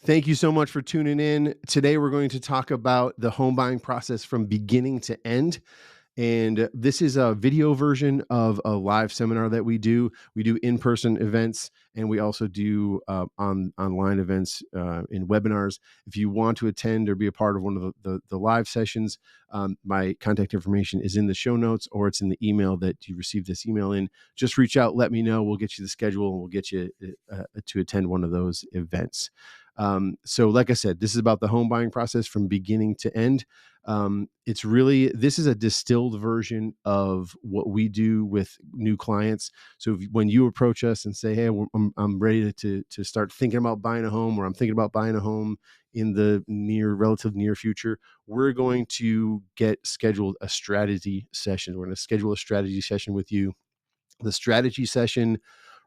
Thank you so much for tuning in. Today, we're going to talk about the home buying process from beginning to end. And this is a video version of a live seminar that we do. We do in-person events, and we also do online events in webinars. If you want to attend or be a part of one of the live sessions, my contact information is in the show notes, or it's in the email that you received this email in. Just reach out, let me know. We'll get you the schedule, and we'll get you to attend one of those events. So like I said, this is about the home buying process from beginning to end. This is a distilled version of what we do with new clients. So when you approach us and say, hey, I'm ready to start thinking about buying a home, or I'm thinking about buying a home in the relative near future, we're going to get scheduled a strategy session. We're going to schedule a strategy session with you. The strategy session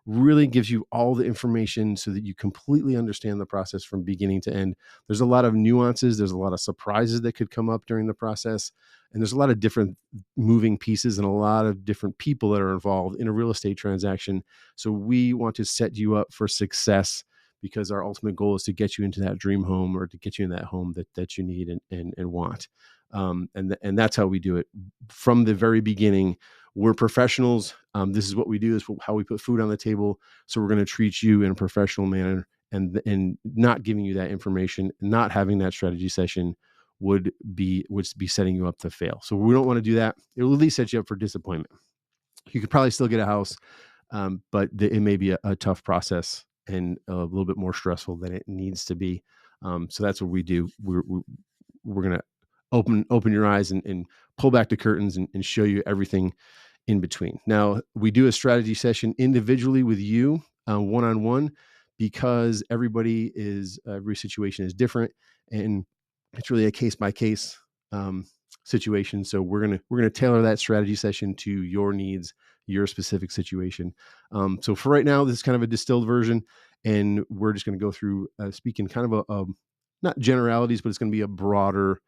really gives you all the information so that you completely understand the process from beginning to end. There's a lot of nuances. There's a lot of surprises that could come up during the process. And there's a lot of different moving pieces and a lot of different people that are involved in a real estate transaction. So we want to set you up for success, because our ultimate goal is to get you into that dream home, or to get you in that home that you need and want. And that's how we do it from the very beginning. We're professionals. This is what we do. This is how we put food on the table. So we're going to treat you in a professional manner, and not giving you that information, not having that strategy session would be setting you up to fail. So we don't want to do that. It will at least set you up for disappointment. You could probably still get a house, but it may be a tough process and a little bit more stressful than it needs to be. So that's what we do. We're going to open your eyes and pull back the curtains and show you everything in between. Now, we do a strategy session individually with you, one-on-one, because every situation is different, and it's really a case-by-case situation. So we're gonna tailor that strategy session to your needs, your specific situation. So for right now, this is kind of a distilled version, and we're just going to go through speaking kind of a not generalities, but it's going to be a broader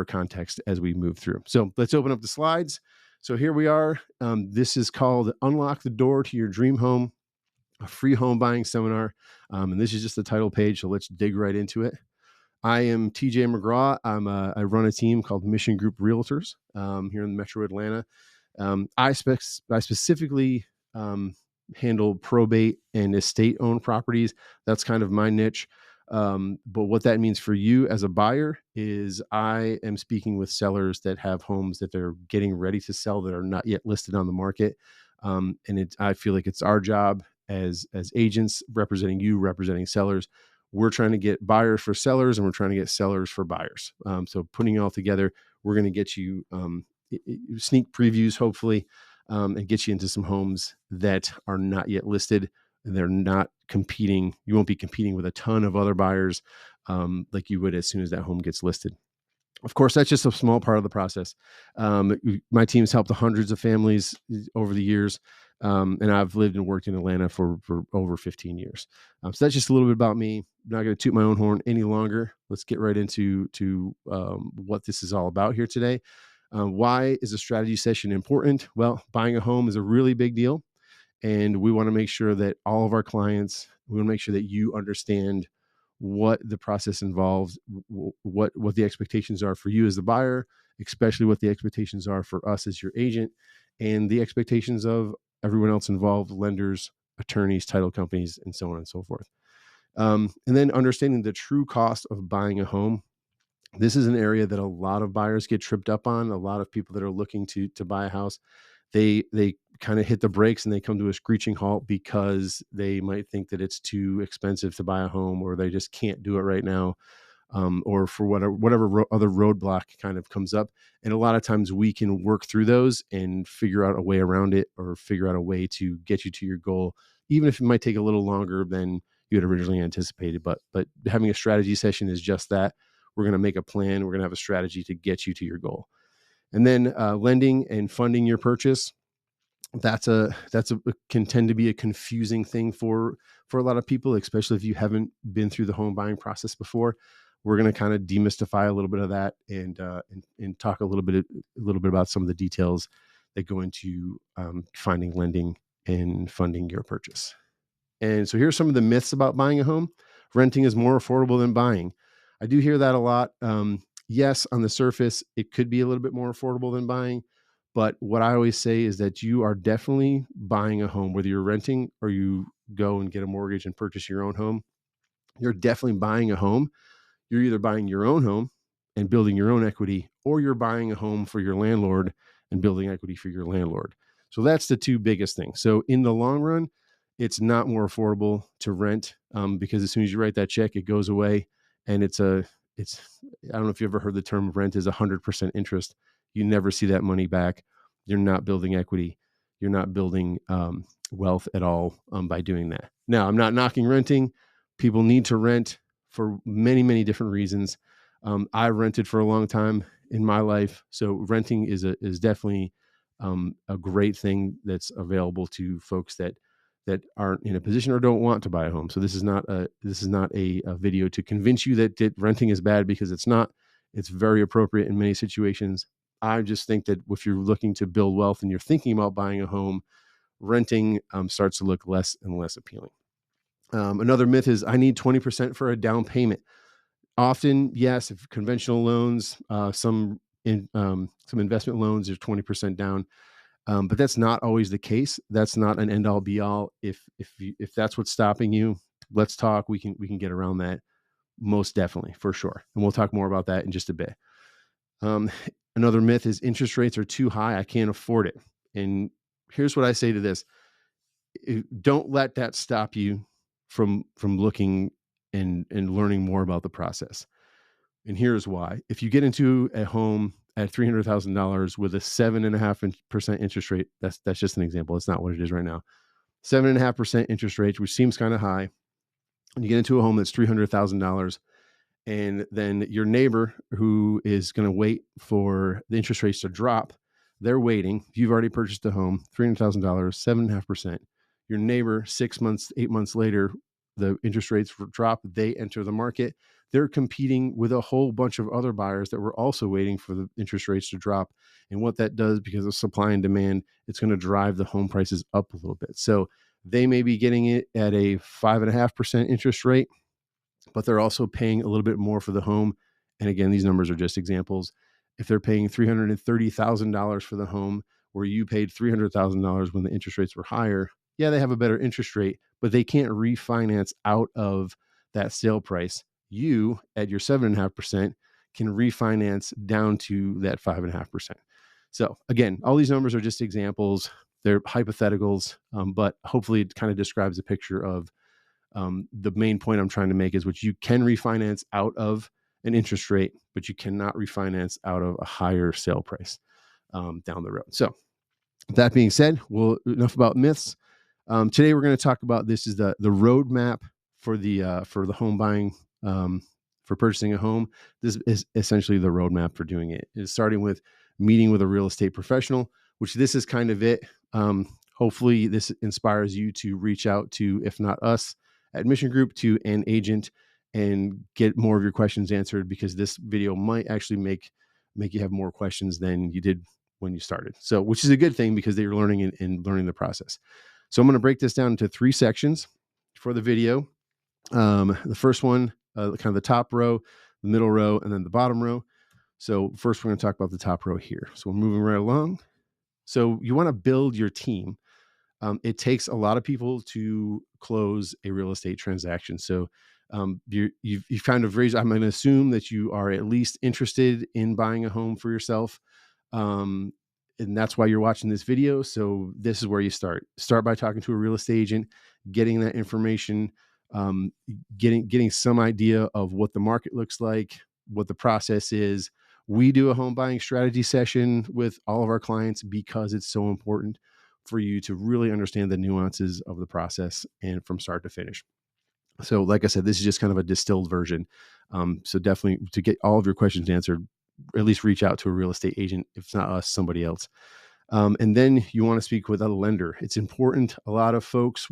context as we move through. So let's open up the slides. So here we are. This is called Unlock the Door to Your Dream Home, a free home buying seminar. And this is just the title page. So let's dig right into it. I am TJ McGraw. I run a team called Mission Group Realtors here in Metro Atlanta. I specifically handle probate and estate-owned properties. That's kind of my niche. But what that means for you as a buyer is I am speaking with sellers that have homes that they're getting ready to sell that are not yet listed on the market. I feel like it's our job as agents representing you, representing sellers. We're trying to get buyers for sellers, and we're trying to get sellers for buyers. So putting it all together, we're going to get you sneak previews, hopefully, and get you into some homes that are not yet listed. They're not competing. You won't be competing with a ton of other buyers like you would as soon as that home gets listed. Of course, that's just a small part of the process. My team's helped hundreds of families over the years, and I've lived and worked in Atlanta for over 15 years. So that's just a little bit about me. I'm not going to toot my own horn any longer. Let's get right into what this is all about here today. Why is a strategy session important? Well, buying a home is a really big deal. And we want to make sure that all of our clients, we want to make sure that you understand what the process involves, what the expectations are for you as the buyer, especially what the expectations are for us as your agent, and the expectations of everyone else involved, lenders, attorneys, title companies, and so on and so forth. And then understanding the true cost of buying a home. This is an area that a lot of buyers get tripped up on. A lot of people that are looking to buy a house, they kind of hit the brakes and they come to a screeching halt because they might think that it's too expensive to buy a home, or they just can't do it right now, or for whatever other roadblock kind of comes up. And a lot of times we can work through those and figure out a way around it, or figure out a way to get you to your goal, even if it might take a little longer than you had originally anticipated. But having a strategy session is just that. We're going to make a plan. We're going to have a strategy to get you to your goal. And then lending and funding your purchase. Can tend to be a confusing thing for a lot of people, especially if you haven't been through the home buying process before. We're going to kind of demystify a little bit of that and talk a little bit about some of the details that go into finding lending and funding your purchase. And so here's some of the myths about buying a home. renting is more affordable than buying. I do hear that a lot. Yes, on the surface, it could be a little bit more affordable than buying. But what I always say is that you are definitely buying a home, whether you're renting or you go and get a mortgage and purchase your own home. You're definitely buying a home. You're either buying your own home and building your own equity, or you're buying a home for your landlord and building equity for your landlord. So that's the two biggest things. So in the long run, it's not more affordable to rent because as soon as you write that check, it goes away. And I don't know if you ever heard the term rent is 100% interest. You never see that money back. You're not building equity. You're not building wealth at all by doing that. Now, I'm not knocking renting. People need to rent for many, many different reasons. I rented for a long time in my life. So renting is definitely a great thing that's available to folks that aren't in a position or don't want to buy a home. So this is not a video to convince you that renting is bad, because it's not. It's very appropriate in many situations. I just think that if you're looking to build wealth and you're thinking about buying a home, renting starts to look less and less appealing. Another myth is I need 20% for a down payment. Often, yes, if conventional loans, some investment loans are 20% down. But that's not always the case. That's not an end all be all. If that's what's stopping you, let's talk. We can get around that, most definitely, for sure. And we'll talk more about that in just a bit. Another myth is interest rates are too high. I can't afford it. And here's what I say to this: don't let that stop you from looking and learning more about the process. And here's why. If you get into a home at $300,000 with a 7.5% interest rate, that's just an example. It's not what it is right now. 7.5% interest rate, which seems kind of high. And you get into a home that's $300,000, and then your neighbor who is going to wait for the interest rates to drop, they're waiting. You've already purchased a home, $300,000, 7.5%. Your neighbor, 6 months, 8 months later, the interest rates drop. They enter the market. They're competing with a whole bunch of other buyers that were also waiting for the interest rates to drop. And what that does, because of supply and demand, it's going to drive the home prices up a little bit. So they may be getting it at a 5.5% interest rate, but they're also paying a little bit more for the home. And again, these numbers are just examples. If they're paying $330,000 for the home, where you paid $300,000 when the interest rates were higher, yeah, they have a better interest rate, but they can't refinance out of that sale price. You, at your 7.5%, can refinance down to that 5.5%. So again, all these numbers are just examples. They're hypotheticals, but hopefully it kind of describes a picture of the main point I'm trying to make is what you can refinance out of an interest rate, but you cannot refinance out of a higher sale price down the road. So that being said, enough about myths. Today we're going to talk about this is the roadmap for the home buying, for purchasing a home. This is essentially the roadmap for doing it. It's starting with meeting with a real estate professional, which this is kind of it. Hopefully this inspires you to reach out to, if not us at Mission Group, to an agent and get more of your questions answered, because this video might actually make you have more questions than you did when you started. So, which is a good thing, because they're learning and learning the process. So I'm going to break this down into 3 sections for the video. The first one, kind of the top row, the middle row, and then the bottom row. So first we're going to talk about the top row here. So we're moving right along. So you want to build your team. It takes a lot of people to close a real estate transaction. So you've kind of raised, I'm going to assume that you are at least interested in buying a home for yourself. And that's why you're watching this video. So this is where you start. Start by talking to a real estate agent, getting that information, getting some idea of what the market looks like, what the process is. We do a home buying strategy session with all of our clients because it's so important for you to really understand the nuances of the process and from start to finish. So like I said, this is just kind of a distilled version. So definitely, to get all of your questions answered, at least reach out to a real estate agent. If it's not us, somebody else. And then you want to speak with a lender. It's important. A lot of folks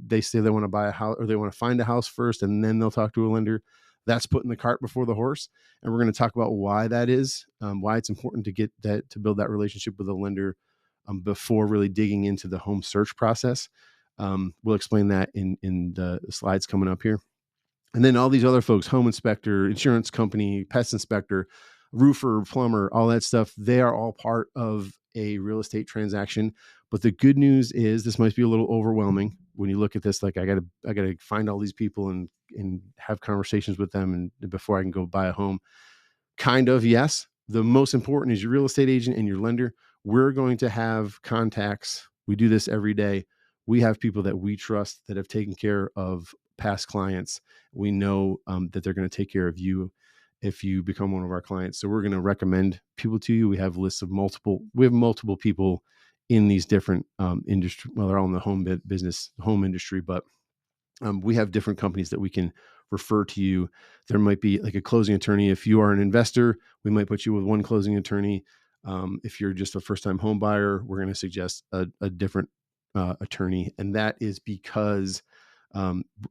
they say they want to buy a house, or they want to find a house first, and then they'll talk to a lender. That's putting the cart before the horse. And we're going to talk about why that is, why it's important to build that relationship with a lender before really digging into the home search process. We'll explain that in the slides coming up here. And then all these other folks, home inspector, insurance company, pest inspector, roofer, plumber, all that stuff, they are all part of a real estate transaction. But the good news is, this might be a little overwhelming when you look at this. Like, I gotta find all these people and have conversations with them and before I can go buy a home. Kind of, yes. The most important is your real estate agent and your lender. We're going to have contacts. We do this every day. We have people that we trust that have taken care of past clients. We know that they're going to take care of you if you become one of our clients. So we're going to recommend people to you. We have lists of multiple people in these different industry. Well, they're all in the home industry, but we have different companies that we can refer to you. There might be like a closing attorney. If you are an investor, we might put you with one closing attorney. If you're just a first-time home buyer, we're going to suggest a different attorney. And that is because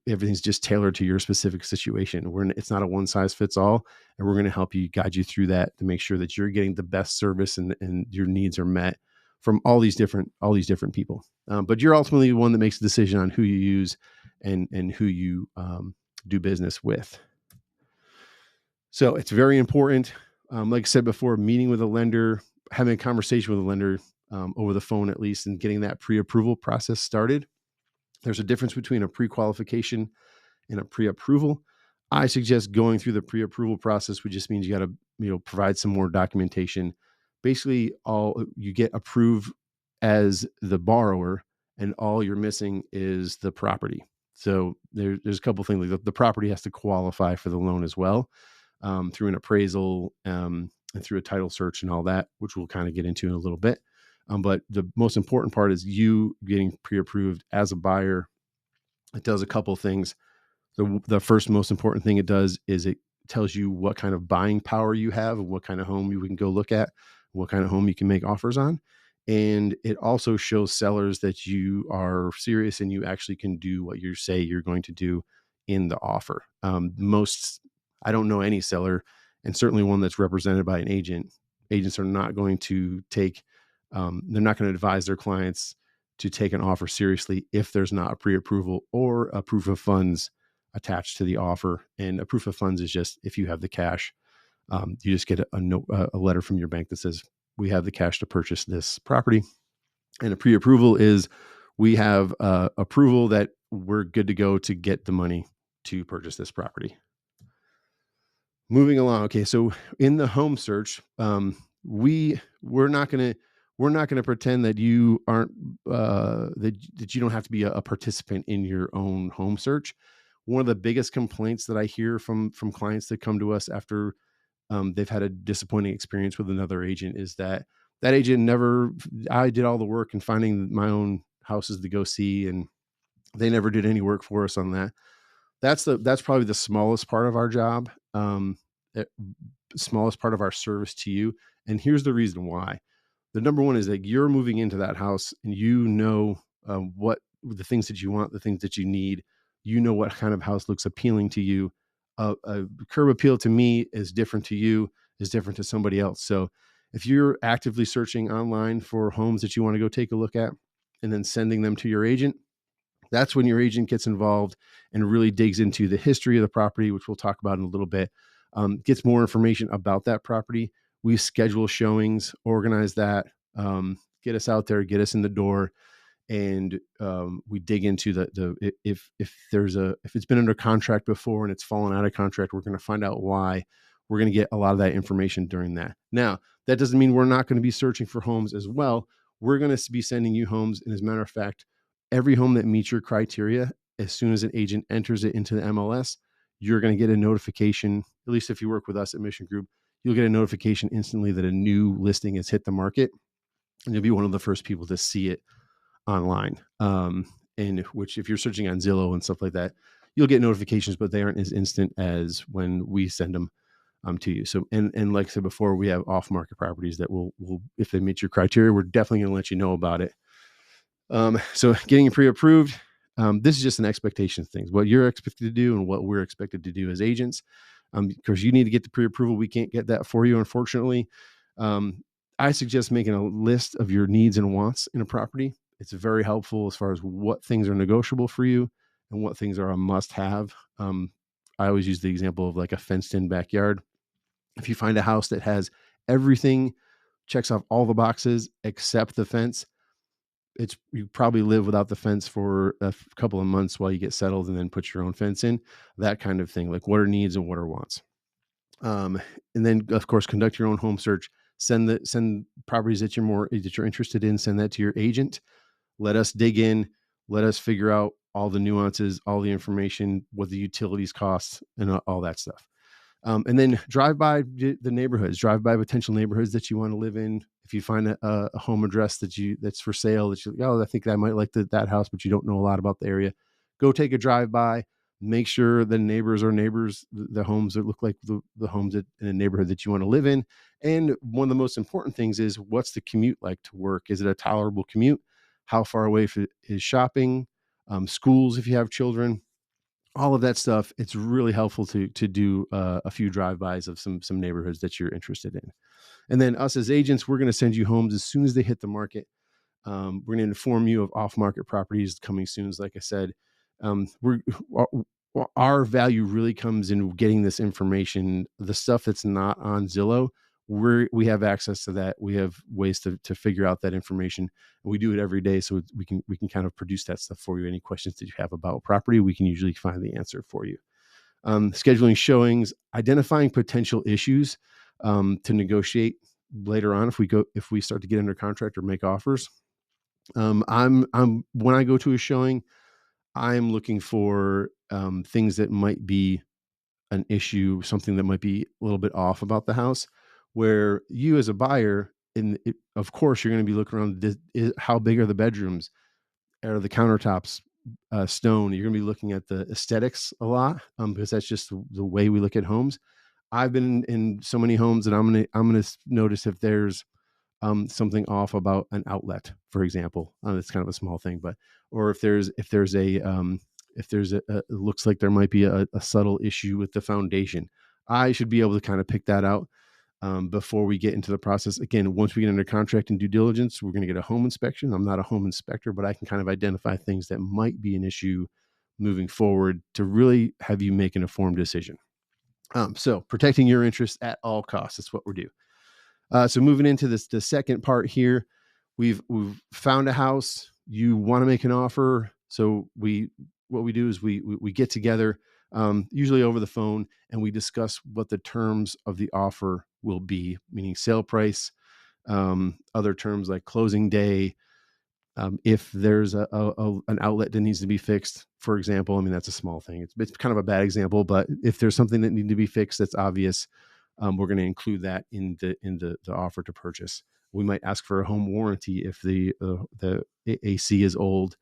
everything's just tailored to your specific situation. It's not a one size fits all. And we're going to help you, guide you through that to make sure that you're getting the best service and your needs are met from all these different people. But you're ultimately the one that makes the decision on who you use and who you do business with. So it's very important. Like I said before, meeting with a lender, having a conversation with a lender over the phone at least, and getting that pre-approval process started. There's a difference between a pre-qualification and a pre-approval. I suggest going through the pre-approval process, which just means you got to provide some more documentation. Basically, all you get approved as the borrower, and all you're missing is the property. So there's a couple of things. Like the property has to qualify for the loan as well, through an appraisal and through a title search and all that, which we'll kind of get into in a little bit. But the most important part is you getting pre-approved as a buyer. It does a couple of things. The first most important thing it does is it tells you what kind of buying power you have and what kind of home you can go look at, what kind of home you can make offers on. And it also shows sellers that you are serious and you actually can do what you say you're going to do in the offer. I don't know any seller, and certainly one that's represented by an agent. Agents are not going to they're not going to advise their clients to take an offer seriously if there's not a pre-approval or a proof of funds attached to the offer. And a proof of funds is just if you have the cash, you just get a letter from your bank that says, we have the cash to purchase this property. And a pre-approval is we have approval that we're good to go to get the money to purchase this property. Moving along. Okay. So in the home search, we're not going to pretend that you aren't, that you don't have to be a participant in your own home search. One of the biggest complaints that I hear from clients that come to us after they've had a disappointing experience with another agent is that agent I did all the work in finding my own houses to go see, and they never did any work for us on that. That's probably the smallest part of our job, smallest part of our service to you. And here's the reason why. The number one is that you're moving into that house and you know what the things that you want, the things that you need. You know what kind of house looks appealing to you. A curb appeal to me is different to you, is different to somebody else. So if you're actively searching online for homes that you want to go take a look at and then sending them to your agent, that's when your agent gets involved and really digs into the history of the property, which we'll talk about in a little bit, gets more information about that property. We schedule showings, organize that, get us out there, get us in the door. And we dig into if it's been under contract before and it's fallen out of contract, we're going to find out why. We're going to get a lot of that information during that. Now, that doesn't mean we're not going to be searching for homes as well. We're going to be sending you homes. And as a matter of fact, every home that meets your criteria, as soon as an agent enters it into the MLS, you're going to get a notification. At least if you work with us at Mission Group, you'll get a notification instantly that a new listing has hit the market. And you'll be one of the first people to see it online. And which, if you're searching on Zillow and stuff like that, you'll get notifications, but they aren't as instant as when we send them to you. So, and like I said before, we have off-market properties that will, if they meet your criteria, we're definitely going to let you know about it. So getting pre-approved, this is just an expectation thing, what you're expected to do and what we're expected to do as agents. Because you need to get the pre-approval. We can't get that for you, unfortunately. I suggest making a list of your needs and wants in a property. It's very helpful as far as what things are negotiable for you and what things are a must-have. I always use the example of like a fenced in backyard. If you find a house that has everything, checks off all the boxes except the fence, you probably live without the fence for a couple of months while you get settled and then put your own fence in, that kind of thing, like what are needs and what are wants. Um, and then of course, conduct your own home search, send properties that you're interested in, send that to your agent. Let us dig in, let us figure out all the nuances, all the information, what the utilities cost and all that stuff. And then drive by the neighborhoods, drive by potential neighborhoods that you want to live in. If you find a home address that's for sale, that you, oh, I think I might like that house, but you don't know a lot about the area, go take a drive by. Make sure the neighbors are neighbors, the homes that look like the homes in a neighborhood that you want to live in. And one of the most important things is, what's the commute like to work? Is it a tolerable commute? How far away is shopping, schools if you have children? All of that stuff. It's really helpful to do a few drive-bys of some neighborhoods that you're interested in. And then us as agents, we're going to send you homes as soon as they hit the market. We're going to inform you of off-market properties coming soon. As like I said, our value really comes in getting this information. The stuff that's not on Zillow, we have access to that. We have ways to figure out that information, and we do it every day. So we can kind of produce that stuff for you. Any questions that you have about property, we can usually find the answer for you. Scheduling showings, identifying potential issues to negotiate later on if we start to get under contract or make offers. When I go to a showing, I'm looking for things that might be an issue, something that might be a little bit off about the house, where you as a buyer, of course, you're going to be looking around, how big are the bedrooms? Are the countertops stone? You're going to be looking at the aesthetics a lot, because that's just the way we look at homes. I've been in so many homes that I'm going to notice if there's something off about an outlet, for example. It's kind of a small thing, but, or if there's it looks like there might be a subtle issue with the foundation, I should be able to kind of pick that out before we get into the process. Again, once we get under contract and due diligence, we're going to get a home inspection. I'm not a home inspector, but I can kind of identify things that might be an issue moving forward to really have you make an informed decision. So protecting your interests at all costs is what we do. So moving into the second part here, we've found a house. You want to make an offer. So what we do is we get together, usually over the phone, and we discuss what the terms of the offer will be, meaning sale price, other terms like closing day. If there's an outlet that needs to be fixed, for example, I mean, that's a small thing. It's kind of a bad example, but if there's something that needs to be fixed, that's obvious. We're going to include that in the offer to purchase. We might ask for a home warranty if the AC is old,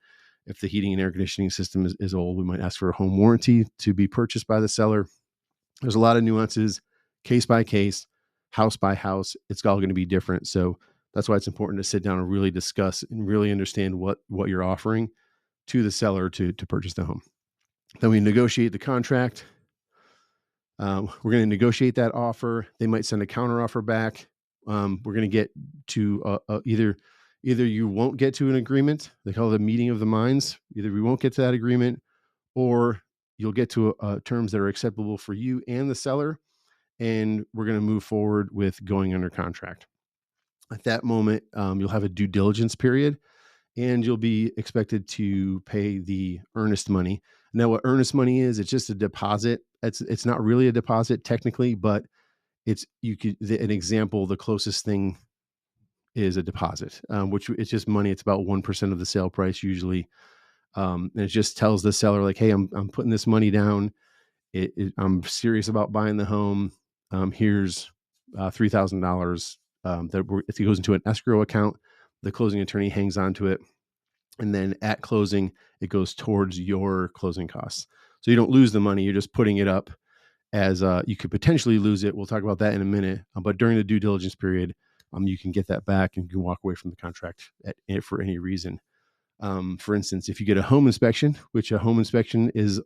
if the heating and air conditioning system is old. We might ask for a home warranty to be purchased by the seller. There's a lot of nuances, case by case, house by house. It's all going to be different. So that's why it's important to sit down and really discuss and really understand what you're offering to the seller to purchase the home. Then we negotiate the contract. We're going to negotiate that offer. They might send a counter offer back. We're going to get to either you won't get to an agreement. They call it a meeting of the minds. Either we won't get to that agreement, or you'll get to terms that are acceptable for you and the seller, and we're going to move forward with going under contract. At that moment, you'll have a due diligence period, and you'll be expected to pay the earnest money. Now, what earnest money is, it's just a deposit. It's not really a deposit technically, but an example, the closest thing is a deposit, which it's just money. It's about 1% of the sale price usually. And it just tells the seller like, hey, I'm putting this money down. I'm serious about buying the home. Here's $3,000. It goes into an escrow account. The closing attorney hangs on to it. And then at closing, it goes towards your closing costs. So you don't lose the money. You're just putting it up as you could potentially lose it. We'll talk about that in a minute. But during the due diligence period, you can get that back and you can walk away from the contract for any reason. For instance, if you get a home inspection, which a home inspection is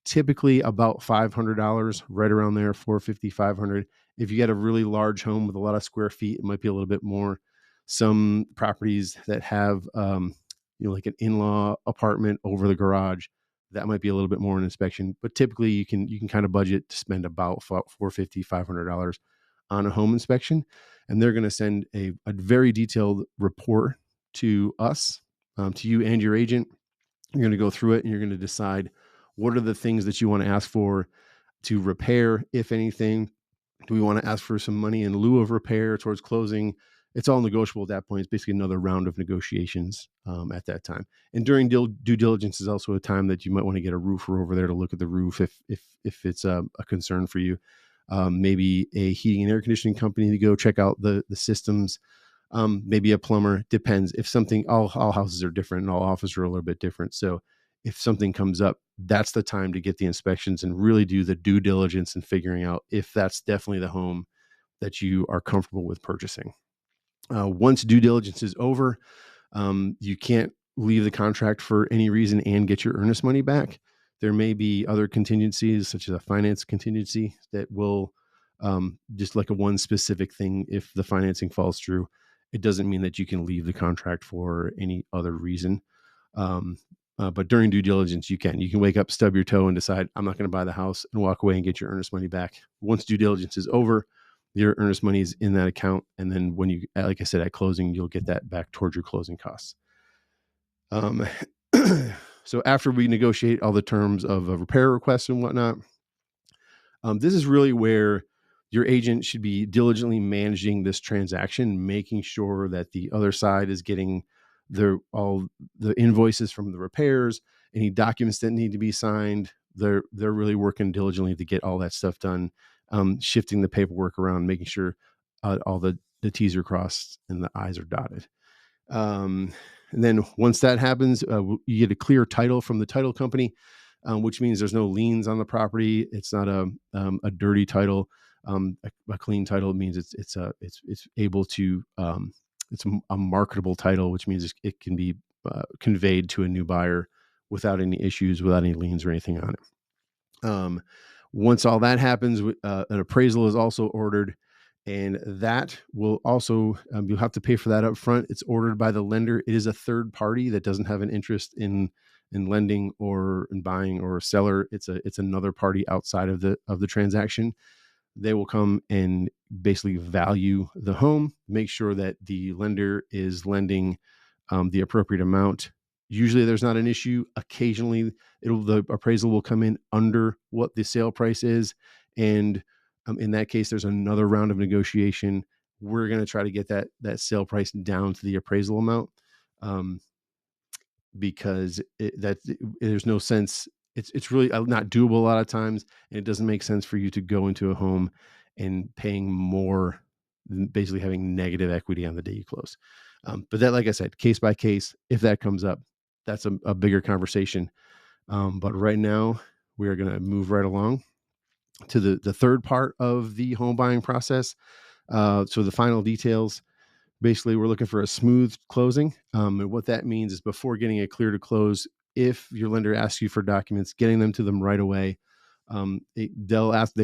typically about $500, right around there, $450, $500. If you get a really large home with a lot of square feet, it might be a little bit more. Some properties that have, like an in-law apartment over the garage, that might be a little bit more in inspection, but typically you can kind of budget to spend about $450, $500 on a home inspection. And they're going to send a very detailed report to us, to you and your agent. You're going to go through it and you're going to decide what are the things that you want to ask for to repair, if anything. Do we want to ask for some money in lieu of repair towards closing? It's all negotiable at that point. It's basically another round of negotiations at that time. And during due diligence is also a time that you might want to get a roofer over there to look at the roof if it's a concern for you. Maybe a heating and air conditioning company to go check out the systems. Maybe a plumber. Depends. If something, all houses are different and all offices are a little bit different. So if something comes up, that's the time to get the inspections and really do the due diligence and figuring out if that's definitely the home that you are comfortable with purchasing. Once due diligence is over, you can't leave the contract for any reason and get your earnest money back. There may be other contingencies, such as a finance contingency, that will just like a one specific thing. If the financing falls through, it doesn't mean that you can leave the contract for any other reason. But during due diligence, you can wake up, stub your toe, and decide, I'm not going to buy the house, and walk away and get your earnest money back. Once due diligence is over, your earnest money is in that account. And then when you, like I said, at closing, you'll get that back towards your closing costs. So after we negotiate all the terms of a repair request and whatnot, this is really where your agent should be diligently managing this transaction, making sure that the other side is getting all the invoices from the repairs, any documents that need to be signed. They're really working diligently to get all that stuff done, shifting the paperwork around, making sure all the T's are crossed and the I's are dotted. And then once that happens, you get a clear title from the title company, which means there's no liens on the property. It's not a dirty title. A clean title means it's able to, it's a marketable title, which means it can be conveyed to a new buyer without any issues, without any liens or anything on it. Once all that happens, an appraisal is also ordered, and that will also, you'll have to pay for that up front. It's ordered by the lender. It is a third party that doesn't have an interest in lending or in buying or a seller. It's another party outside of the transaction. They will come and basically value the home, make sure that the lender is lending the appropriate amount. Usually there's not an issue. Occasionally the appraisal will come in under what the sale price is. And in that case, there's another round of negotiation. We're going to try to get that sale price down to the appraisal amount, because there's no sense. It's really not doable a lot of times, and it doesn't make sense for you to go into a home and paying more, than basically having negative equity on the day you close. But that, like I said, case by case, if that comes up, that's a bigger conversation. But right now, we are going to move right along to the third part of the home buying process. So the final details. Basically, we're looking for a smooth closing. And what that means is, before getting it clear to close, if your lender asks you for documents, getting them to them right away. They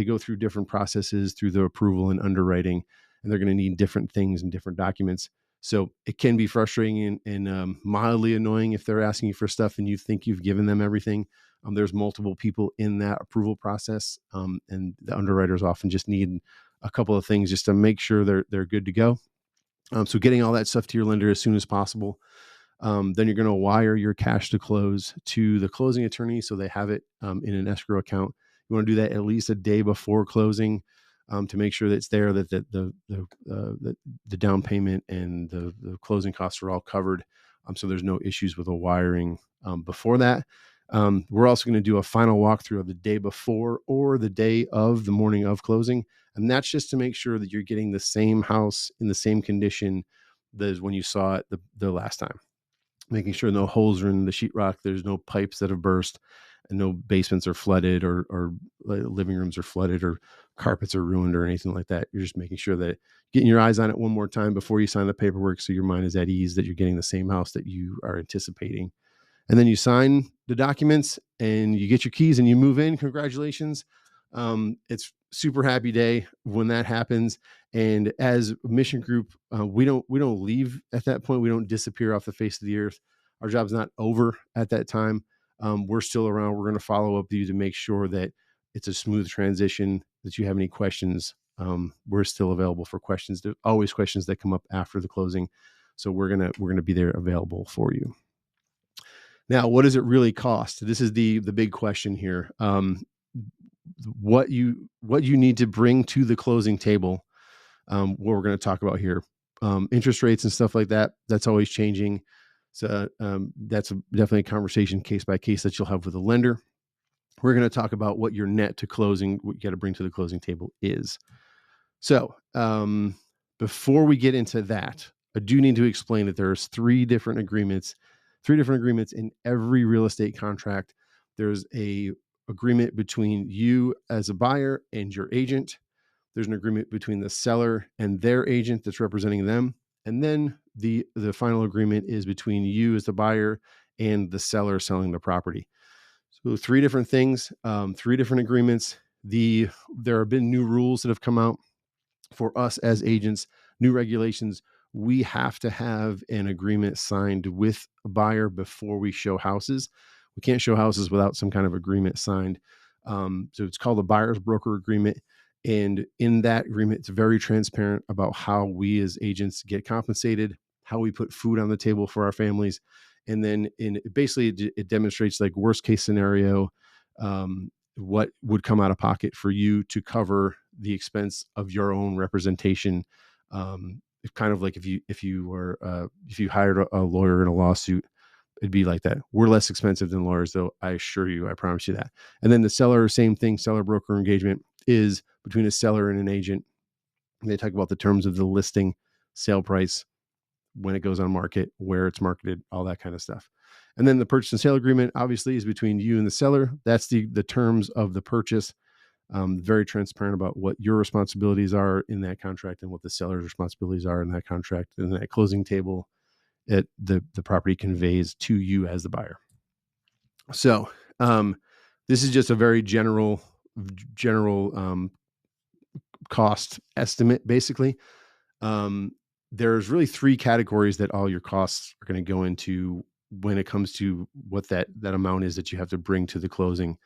go through different processes through the approval and underwriting, and they're going to need different things and different documents. So it can be frustrating and mildly annoying if they're asking you for stuff and you think you've given them everything. There's multiple people in that approval process, and the underwriters often just need a couple of things just to make sure they're good to go. So getting all that stuff to your lender as soon as possible. Then you're going to wire your cash to close to the closing attorney, so they have it in an escrow account. You want to do that at least a day before closing, to make sure that it's there, that the down payment and the closing costs are all covered. So there's no issues with the wiring before that. We're also going to do a final walkthrough of the day before or the day of the morning of closing. And that's just to make sure that you're getting the same house in the same condition as when you saw it the last time. Making sure no holes are in the sheetrock, there's no pipes that have burst, and no basements are flooded or living rooms are flooded or carpets are ruined or anything like that. You're just making sure that getting your eyes on it one more time before you sign the paperwork, so your mind is at ease that you're getting the same house that you are anticipating. And then you sign the documents and you get your keys and you move in. Congratulations. It's super happy day when that happens. And as a mission group, we don't leave at that point. We don't disappear off the face of the earth. Our job's not over at that time. we're still around. We're going to follow up with you to make sure that it's a smooth transition, that you have any questions. We're still available for questions. There's always questions that come up after the closing. So we're going to be there available for you. Now, what does it really cost? This is the big question here. What you need to bring to the closing table, what we're going to talk about here. Interest rates and stuff like that, that's always changing. So that's definitely a conversation case by case that you'll have with a lender. We're going to talk about what your net to closing, what you got to bring to the closing table is. So before we get into that, I do need to explain that there's three different agreements in every real estate contract. There's a agreement between you as a buyer and your agent. There's an agreement between the seller and their agent that's representing them. And then the final agreement is between you as the buyer and the seller selling the property. So three different things, three different agreements. There have been new rules that have come out for us as agents, new regulations. We have to have an agreement signed with a buyer before we show houses. We can't show houses without some kind of agreement signed. So it's called a buyer's broker agreement. And in that agreement, it's very transparent about how we as agents get compensated, how we put food on the table for our families. And then it demonstrates, like, worst case scenario, what would come out of pocket for you to cover the expense of your own representation. Kind of like if you hired a lawyer in a lawsuit, it'd be like that. We're less expensive than lawyers, though. I assure you, I promise you that. And then the seller, same thing. Seller broker engagement is between a seller and an agent. They talk about the terms of the listing, sale price, when it goes on market, where it's marketed, all that kind of stuff. And then the purchase and sale agreement obviously is between you and the seller. That's the terms of the purchase. Very transparent about what your responsibilities are in that contract and what the seller's responsibilities are in that contract. And that closing table, the property conveys to you as the buyer. So this is just a very general cost estimate, basically. There's really three categories that all your costs are going to go into when it comes to what that amount is that you have to bring to the closing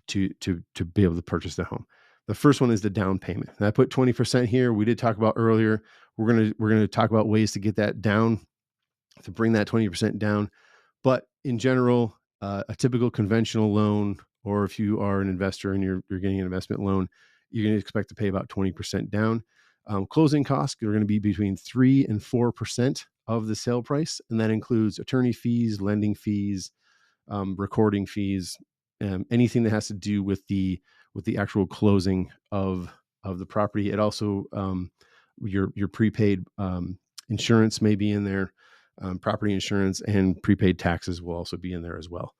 to be able to purchase the home. The first one is the down payment. And I put 20% here. We did talk about earlier. We're going to talk about ways to get that down, to bring that 20% down. But in general, a typical conventional loan, or if you are an investor and you're getting an investment loan, you're going to expect to pay about 20% down. Closing costs are going to be between 3 and 4% of the sale price, and that includes attorney fees, lending fees, recording fees, anything that has to do with the actual closing of the property. It also your prepaid insurance may be in there. Property insurance and prepaid taxes will also be in there as well.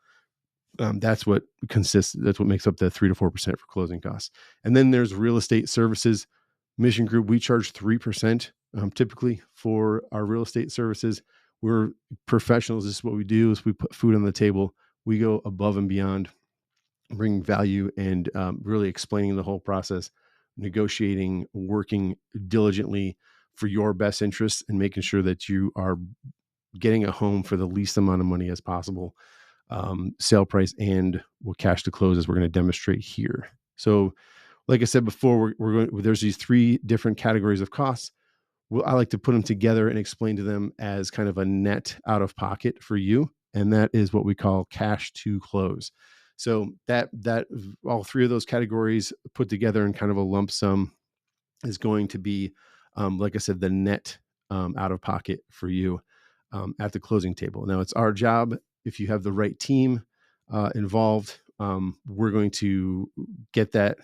That's what makes up the 3 to 4% for closing costs. And then there's real estate services. Mission Group, we charge 3% typically for our real estate services. We're professionals. This is what we do: is we put food on the table. We go above and beyond, bringing value and really explaining the whole process, negotiating, working diligently for your best interests, and making sure that you are getting a home for the least amount of money as possible. Sale price and what cash to close, as we're going to demonstrate here. So, like I said before, there's these three different categories of costs. Well, I like to put them together and explain to them as kind of a net out of pocket for you, and that is what we call cash to close. So that all three of those categories put together in kind of a lump sum is going to be, like I said, the net out of pocket for you at the closing table. Now, it's our job, if you have the right team involved, we're going to get that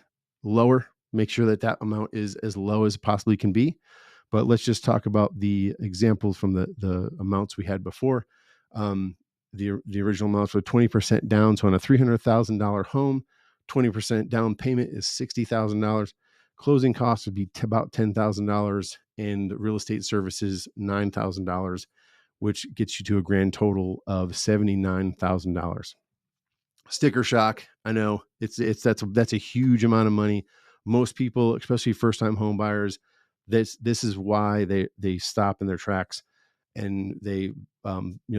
lower, make sure that amount is as low as it possibly can be. But let's just talk about the examples from the amounts we had before. The original amounts were 20% down. So on a $300,000 home, 20% down payment is $60,000. Closing costs would be about $10,000, and real estate services $9,000, which gets you to a grand total of $79,000. Sticker shock. I know that's a huge amount of money. Most people, especially first-time home buyers, this is why they stop in their tracks, and they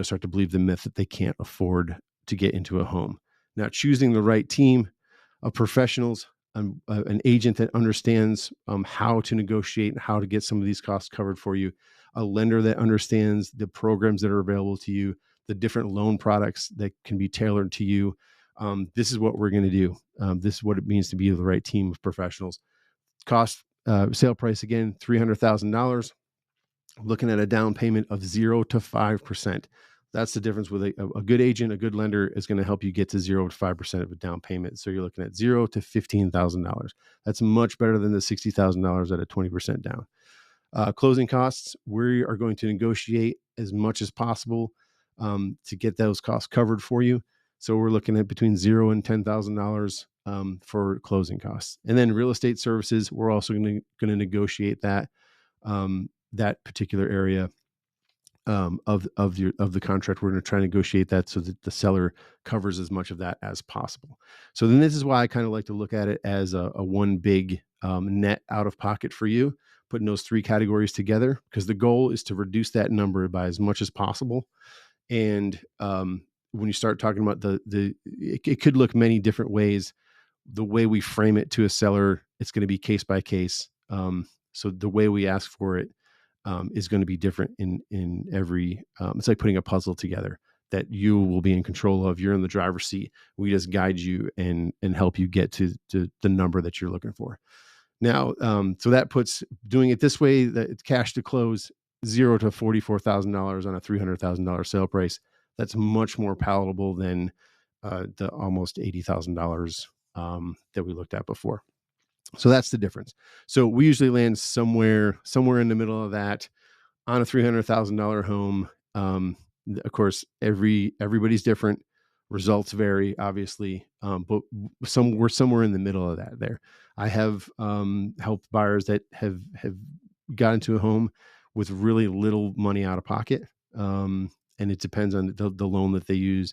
start to believe the myth that they can't afford to get into a home. Now, choosing the right team of professionals, an agent that understands how to negotiate and how to get some of these costs covered for you, a lender that understands the programs that are available to you, the different loan products that can be tailored to you. This is what we're going to do. This is what it means to be the right team of professionals. Cost, sale price, again, $300,000. Looking at a down payment of 0 to 5%. That's the difference with a good agent. A good lender is going to help you get to 0 to 5% of a down payment. So you're looking at $0 to $15,000. That's much better than the $60,000 at a 20% down. Closing costs, we are going to negotiate as much as possible to get those costs covered for you. So we're looking at between $0 and $10,000 for closing costs. And then real estate services, we're also going to negotiate that that particular area of the contract. We're going to try to negotiate that so that the seller covers as much of that as possible. So then this is why I kind of like to look at it as a one big net out of pocket for you, putting those three categories together, because the goal is to reduce that number by as much as possible. And when you start talking about it could look many different ways. The way we frame it to a seller, it's going to be case by case. So the way we ask for it is going to be different in every, it's like putting a puzzle together that you will be in control of. You're in the driver's seat. We just guide you and help you get to the number that you're looking for. Now, so that puts doing it this way, that it's cash to close, $0 to $44,000 on a $300,000 sale price. That's much more palatable than the almost $80,000 that we looked at before. So that's the difference. So we usually land somewhere in the middle of that on a $300,000 home. Of course, everybody's different. Results vary, obviously, but we're somewhere in the middle of that. There, I have helped buyers that have got into a home with really little money out of pocket, and it depends on the loan that they use.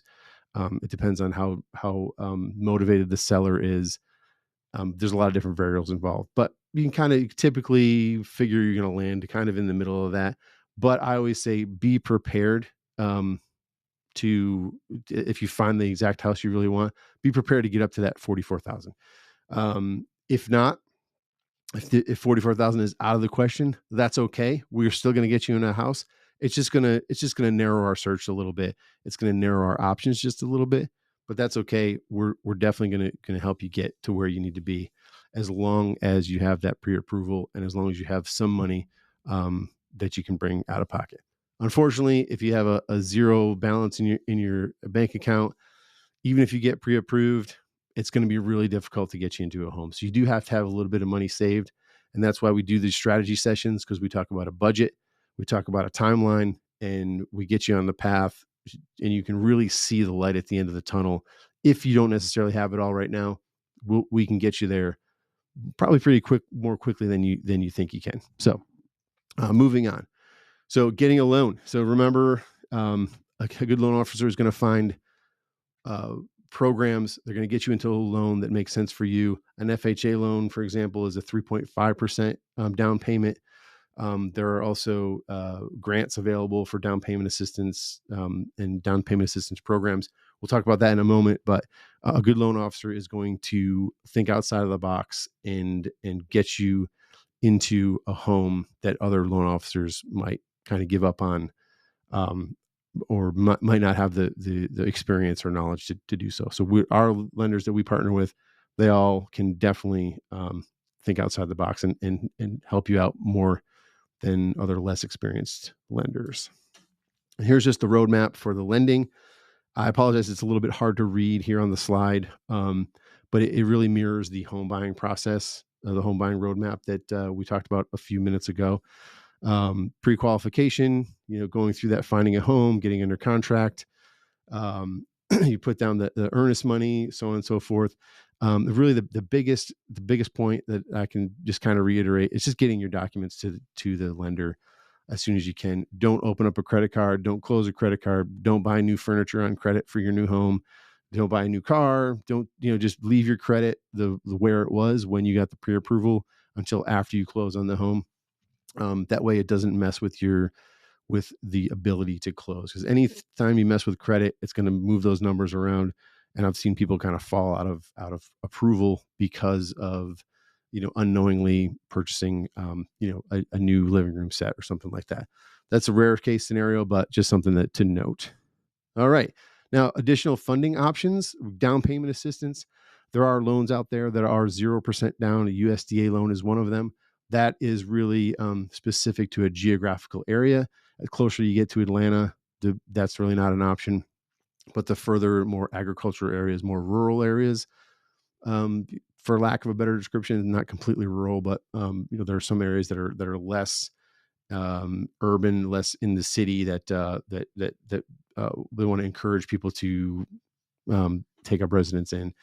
It depends on how motivated the seller is. There's a lot of different variables involved, but you can kind of typically figure you're going to land kind of in the middle of that. But I always say be prepared if you find the exact house you really want, be prepared to get up to that 44,000. If not, if 44,000 is out of the question, that's okay. We're still going to get you in a house. It's just going to narrow our search a little bit. It's going to narrow our options just a little bit. But that's okay. We're definitely going to help you get to where you need to be, as long as you have that pre-approval and as long as you have some money that you can bring out of pocket. Unfortunately, if you have a zero balance in your bank account, even if you get pre-approved, it's going to be really difficult to get you into a home. So you do have to have a little bit of money saved, and that's why we do these strategy sessions, because we talk about a budget, we talk about a timeline, and we get you on the path. And you can really see the light at the end of the tunnel. If you don't necessarily have it all right now, we can get you there probably more quickly than you think you can. So moving on. So getting a loan. So remember, a good loan officer is going to find programs. They're going to get you into a loan that makes sense for you. An FHA loan, for example, is a 3.5% down payment. There are also grants available for down payment assistance and down payment assistance programs. We'll talk about that in a moment, but a good loan officer is going to think outside of the box and get you into a home that other loan officers might kind of give up on, or might not have the experience or knowledge to do so. So our lenders that we partner with, they all can definitely think outside the box and help you out more than other less experienced lenders. And here's just the roadmap for the lending. I apologize, it's a little bit hard to read here on the slide, but it really mirrors the home buying process, the home buying roadmap that we talked about a few minutes ago. Pre-qualification, going through that, finding a home, getting under contract. You put down the earnest money, so on and so forth. Really the biggest point that I can just kind of reiterate is just getting your documents to the lender as soon as you can. Don't open up a credit card. Don't close a credit card. Don't buy new furniture on credit for your new home. Don't buy a new car. Don't, just leave your credit the where it was when you got the pre-approval until after you close on the home. That way it doesn't mess with your with the ability to close. Because any time you mess with credit, it's going to move those numbers around. And I've seen people kind of fall out of approval because of, unknowingly purchasing, a new living room set or something like that. That's a rare case scenario, but just something that to note. All right. Now, additional funding options, down payment assistance. There are loans out there that are 0% down. A USDA loan is one of them. That is really specific to a geographical area. The closer you get to Atlanta, that's really not an option. But the further, more agricultural areas, more rural areas, for lack of a better description, not completely rural, but there are some areas that are less urban, less in the city that they want to encourage people to take up residence in.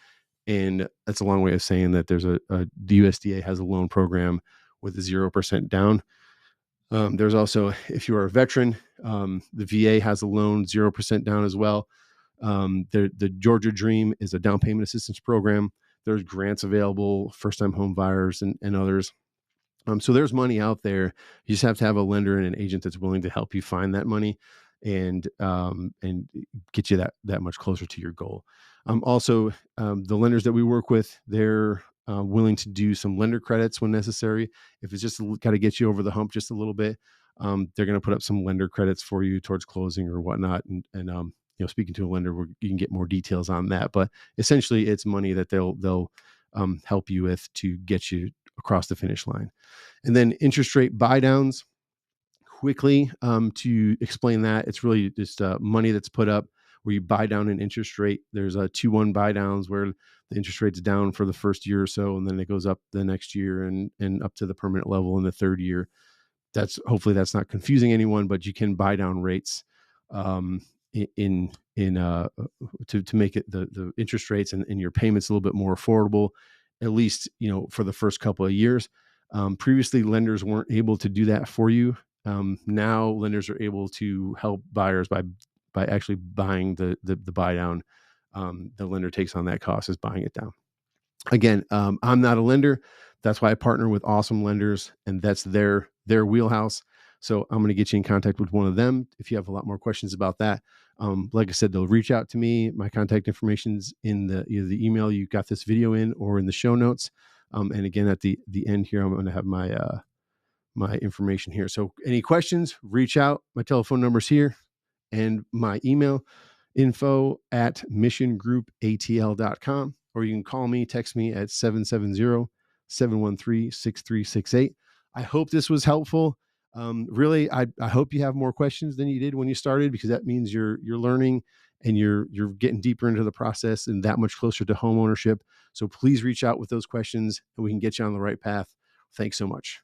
And that's a long way of saying that there's the USDA has a loan program with a 0% down. There's also, if you are a veteran, the VA has a loan 0% down as well. The Georgia Dream is a down payment assistance program. There's grants available, first-time home buyers and others. So there's money out there. You just have to have a lender and an agent that's willing to help you find that money and get you that much closer to your goal. Also, the lenders that we work with, they're willing to do some lender credits when necessary. If it's just got to get you over the hump just a little bit, they're going to put up some lender credits for you towards closing or whatnot. And speaking to a lender, you can get more details on that. But essentially, it's money that they'll help you with to get you across the finish line. And then interest rate buy downs. Quickly, to explain that, it's really just money that's put up where you buy down an interest rate. There's a 2-1 buy downs where the interest rate's down for the first year or so, and then it goes up the next year and up to the permanent level in the third year. Hopefully that's not confusing anyone, but you can buy down rates to make it the interest rates and your payments a little bit more affordable, at least for the first couple of years. Previously, lenders weren't able to do that for you. Now lenders are able to help buyers by actually buying the buy down. The lender takes on that cost is buying it down. Again, I'm not a lender. That's why I partner with awesome lenders, and that's their wheelhouse. So I'm going to get you in contact with one of them if you have a lot more questions about that. Like I said, they'll reach out to me. My contact information's in either the email you got this video in or in the show notes. And again, at the end here, I'm going to have my information here. So any questions, reach out. My telephone number's here and my email, info@missiongroupatl.com, or you can call me, text me at 770-713-6368. I hope this was helpful. Really, I hope you have more questions than you did when you started, because that means you're learning and you're getting deeper into the process and that much closer to home ownership. So please reach out with those questions and we can get you on the right path. Thanks so much.